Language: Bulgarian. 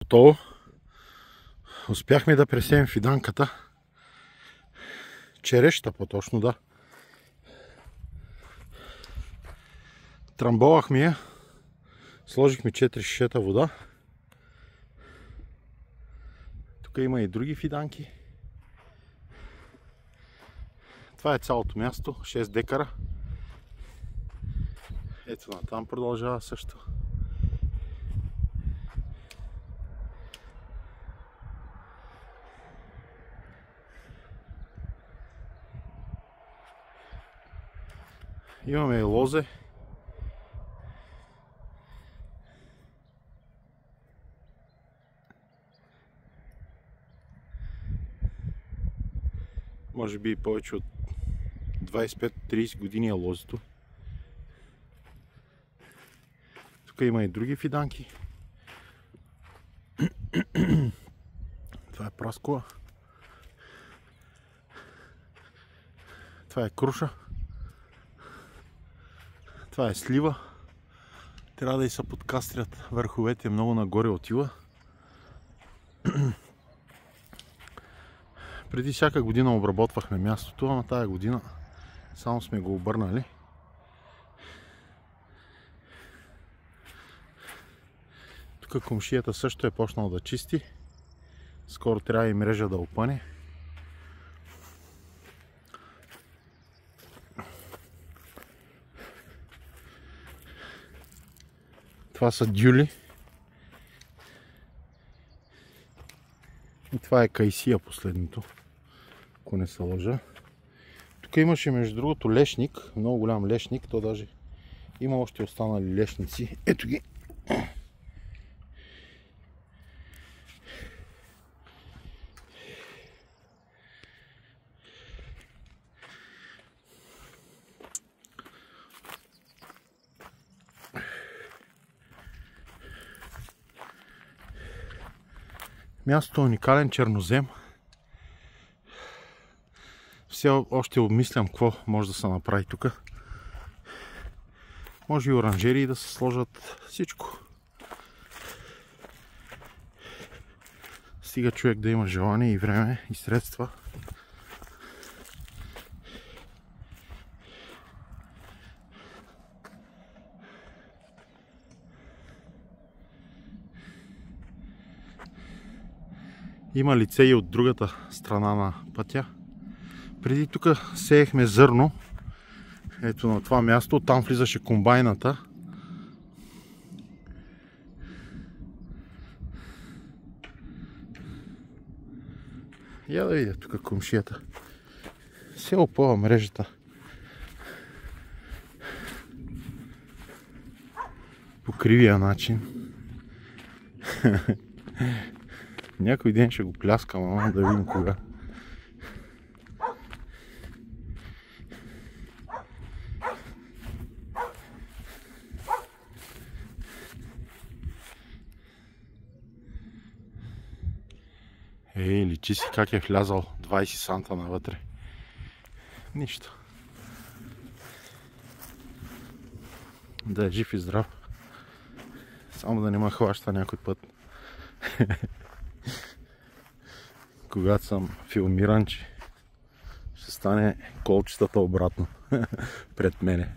Готово. Успяхме да пресеем фиданката. Череща по-точно, да. Трамбовахме я. Сложихме 4 шишета вода. Тук има и други фиданки. Това е цялото място. 6 декара. Ето натам продължава също. Имаме и лозе. Може би повече от 25-30 години е лозето. Тук има и други фиданки. Това е праскова. Това е круша. Това е слива. Трябва да и се подкастрят върховете, много нагоре отива. Преди всяка година обработвахме мястото, а на тая година само сме го обърнали. Тук комшията също е почнал да чисти. Скоро трябва и мрежа да опъне. Това са дюли. И това е кайсия последното, ако не се лъжа. Тук имаше между другото лешник, много голям лешник, то даже има още останали лешници. Ето ги. Мястото е уникален чернозем. Все още обмислям какво може да се направи тук. Може и оранжерии да се сложат, всичко. Стига човек да има желание и време и средства. Има лице и от другата страна на пътя. Преди тук сеехме зърно. Ето на това място. Там влизаше комбайната. Я да видя тук комшията. Се опъва мрежата. По кривия начин. Някой ден ще го пляскам, ама да видим кога. Личи си как е влязал 20 санта навътре. Нищо. Да е жив и здрав. Само да не ме хваща някой път. Когато съм филмиран, че ще стане колчетата обратно пред мене.